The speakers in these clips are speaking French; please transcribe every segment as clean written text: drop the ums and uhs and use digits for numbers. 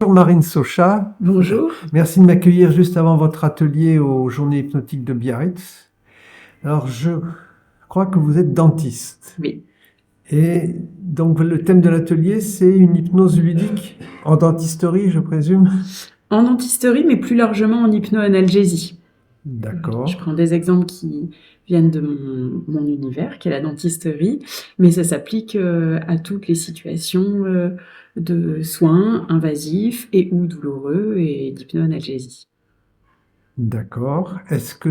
Bonjour Marine Socha. Bonjour. Merci de m'accueillir juste avant votre atelier aux Journées hypnotiques de Biarritz. Alors, je crois que vous êtes dentiste. Oui. Et donc, le thème de l'atelier, c'est une hypnose ludique en dentisterie, je présume. En dentisterie, mais plus largement en hypnoanalgésie. D'accord. Je prends des exemples qui viennent de mon univers, qui est la dentisterie, mais ça s'applique à toutes les situations de soins invasifs et ou douloureux et d'hypnoanalgésie. D'accord. Est-ce que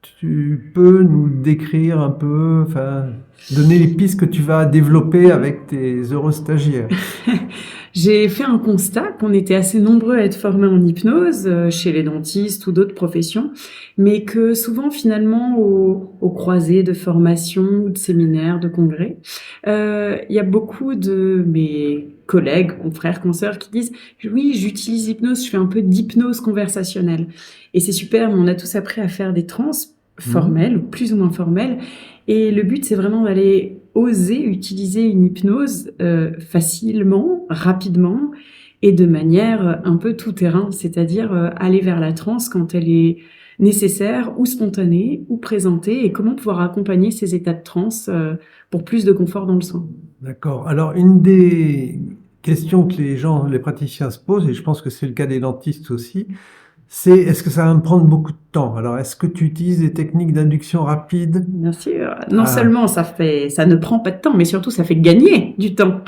tu peux nous décrire un peu, enfin, donner les pistes que tu vas développer avec tes heureux stagiaires? J'ai fait un constat qu'on était assez nombreux à être formés en hypnose chez les dentistes ou d'autres professions, mais que souvent finalement aux croisées de formations, de séminaires, de congrès, il y a beaucoup de mes collègues, confrères, consoeurs qui disent « oui, j'utilise l'hypnose, je fais un peu d'hypnose conversationnelle ». Et c'est super, mais on a tous appris à faire des trans formelles, ou plus ou moins formelles, et le but c'est vraiment d'aller oser utiliser une hypnose facilement, rapidement et de manière un peu tout-terrain, c'est-à-dire aller vers la transe quand elle est nécessaire ou spontanée ou présentée et comment pouvoir accompagner ces états de transe pour plus de confort dans le soin. D'accord. Alors, une des questions que les praticiens se posent, et je pense que c'est le cas des dentistes aussi, c'est est-ce que ça va me prendre beaucoup de temps? Alors, est-ce que tu utilises des techniques d'induction rapide? Bien sûr. Non seulement ça ne prend pas de temps, mais surtout ça fait gagner du temps.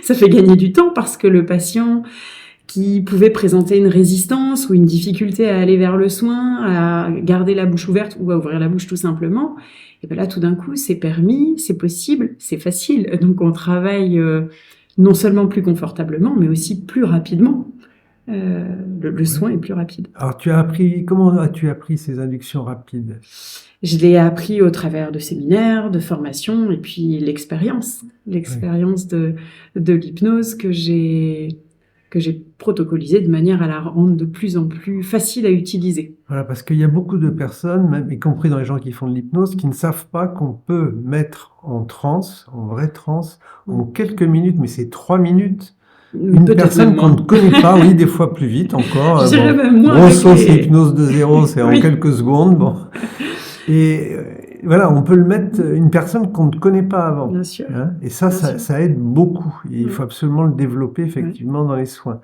Ça fait gagner du temps parce que le patient qui pouvait présenter une résistance ou une difficulté à aller vers le soin, à garder la bouche ouverte ou à ouvrir la bouche tout simplement, et bien là tout d'un coup c'est permis, c'est possible, c'est facile. Donc on travaille non seulement plus confortablement, mais aussi plus rapidement. Le soin est plus rapide. Alors, comment as-tu appris ces inductions rapides? Je l'ai appris au travers de séminaires, de formations, et puis l'expérience de l'hypnose que j'ai protocolisée de manière à la rendre de plus en plus facile à utiliser. Voilà, parce qu'il y a beaucoup de personnes, même, y compris dans les gens qui font de l'hypnose, qui ne savent pas qu'on peut mettre en transe, en vraie transe, en quelques minutes, mais c'est 3 minutes, une personne qu'on ne connaît pas, oui, des fois plus vite encore. Je dirais même moins. Grosso, c'est l'hypnose de zéro, c'est en quelques secondes. Bon. Et voilà, on peut le mettre une personne qu'on ne connaît pas avant. Bien sûr. Hein, et ça aide beaucoup. Et il faut absolument le développer effectivement dans les soins.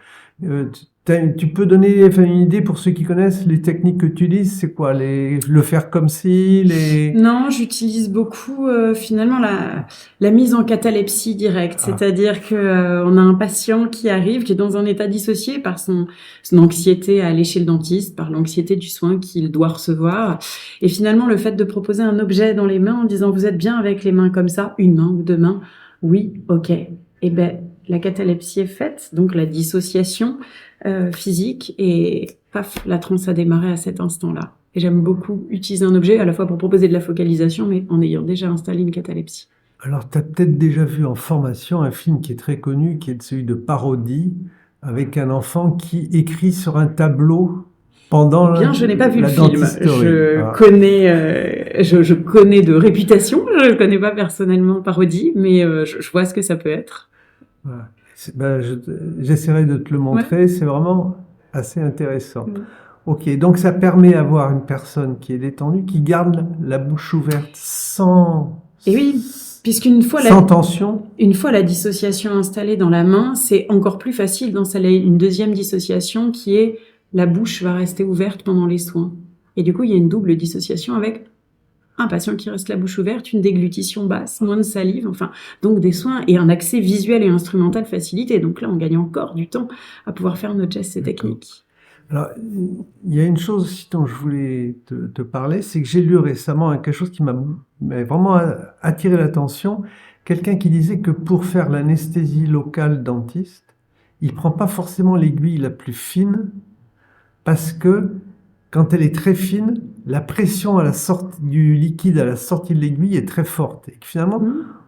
Tu peux donner une idée pour ceux qui connaissent les techniques que tu utilises, c'est quoi? Le faire comme si Non, j'utilise beaucoup finalement la mise en catalepsie directe, c'est-à-dire que on a un patient qui arrive, qui est dans un état dissocié par son anxiété à aller chez le dentiste, par l'anxiété du soin qu'il doit recevoir, et finalement le fait de proposer un objet dans les mains en disant vous êtes bien avec les mains comme ça, une main ou deux mains, oui, ok, et ben la catalepsie est faite, donc la dissociation physique, et paf, la transe a démarré à cet instant-là. Et j'aime beaucoup utiliser un objet à la fois pour proposer de la focalisation, mais en ayant déjà installé une catalepsie. Alors, tu as peut-être déjà vu en formation un film qui est très connu, qui est celui de parodie, avec un enfant qui écrit sur un tableau pendant je n'ai pas vu le film. Dentisterie. Je connais de réputation, je ne connais pas personnellement parodie, mais je vois ce que ça peut être. Voilà. J'essaierai de te le montrer, c'est vraiment assez intéressant. Ok, donc ça permet d'avoir une personne qui est détendue, qui garde la bouche ouverte sans tension. Une fois la dissociation installée dans la main, c'est encore plus facile d'installer une deuxième dissociation qui est la bouche va rester ouverte pendant les soins. Et du coup, il y a une double dissociation avec un patient qui reste la bouche ouverte, une déglutition basse, moins de salive, enfin, donc des soins et un accès visuel et instrumental facilité. Donc là, on gagne encore du temps à pouvoir faire nos gestes et techniques. Alors, il y a une chose aussi dont je voulais te parler, c'est que j'ai lu récemment quelque chose qui m'a vraiment attiré l'attention. Quelqu'un qui disait que pour faire l'anesthésie locale dentiste, il prend pas forcément l'aiguille la plus fine, parce que quand elle est très fine, la pression à la sortie du liquide à la sortie de l'aiguille est très forte. Et que finalement,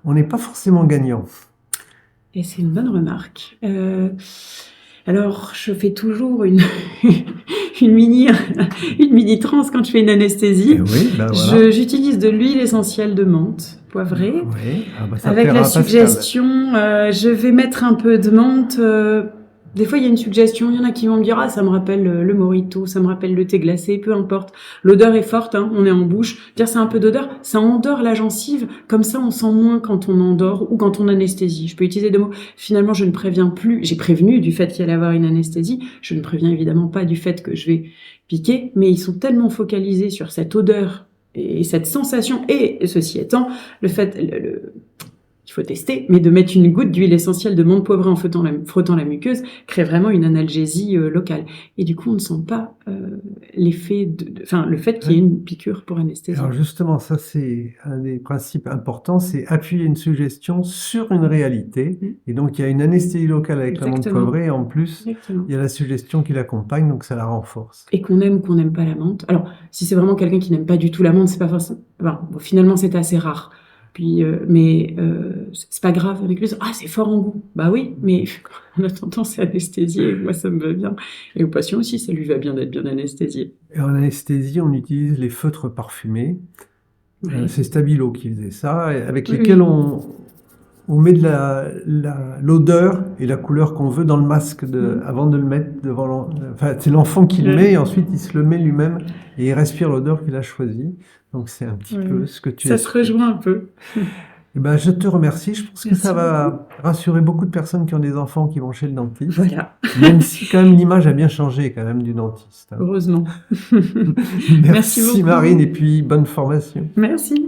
on n'est pas forcément gagnant. Et c'est une bonne remarque. Alors, je fais toujours une mini transe quand je fais une anesthésie. Voilà. J'utilise de l'huile essentielle de menthe poivrée. Avec la suggestion, je vais mettre un peu de menthe Des fois, il y a une suggestion, il y en a qui vont me dire, ah, ça me rappelle le mojito, ça me rappelle le thé glacé, peu importe. L'odeur est forte, hein, on est en bouche. Dire c'est un peu d'odeur, ça endort la gencive. Comme ça, on sent moins quand on endort ou quand on anesthésie. Je peux utiliser deux mots. Finalement, je ne préviens plus. J'ai prévenu du fait qu'il allait avoir une anesthésie. Je ne préviens évidemment pas du fait que je vais piquer, mais ils sont tellement focalisés sur cette odeur et cette sensation. Et ceci étant, le fait, il faut tester, mais de mettre une goutte d'huile essentielle de menthe poivrée en frottant la muqueuse crée vraiment une analgésie locale. Et du coup, on ne sent pas l'effet le fait qu'il y ait une piqûre pour anesthésier. Alors justement, ça c'est un des principes importants, c'est appuyer une suggestion sur une réalité. Et donc il y a une anesthésie locale avec la menthe Exactement. poivrée, et en plus Exactement. il y a la suggestion qui l'accompagne, donc ça la renforce. Et qu'on aime ou qu'on n'aime pas la menthe. Alors, si c'est vraiment quelqu'un qui n'aime pas du tout la menthe, c'est pas forcément. Bon, finalement, c'est assez rare. Puis, c'est pas grave avec lui. Ah, c'est fort en goût. Bah oui, mais en attendant, c'est anesthésié. Moi, ça me va bien. Et au patient aussi, ça lui va bien d'être bien anesthésié. Et en anesthésie, on utilise les feutres parfumés. Ouais. C'est Stabilo qui faisait ça, avec Oui, lesquels oui. on met de l'odeur et la couleur qu'on veut dans le masque avant de le mettre devant enfin, c'est l'enfant qui le met et ensuite il se le met lui-même et il respire l'odeur qu'il a choisie. Donc c'est un petit peu ce que tu Ça se rejoint un peu. Eh ben, je te remercie. Je pense que Merci ça va rassurer beaucoup de personnes qui ont des enfants qui vont chez le dentiste. Voilà, Même si quand même l'image a bien changé quand même du dentiste. heureusement. Merci beaucoup. Marine et puis bonne formation. Merci.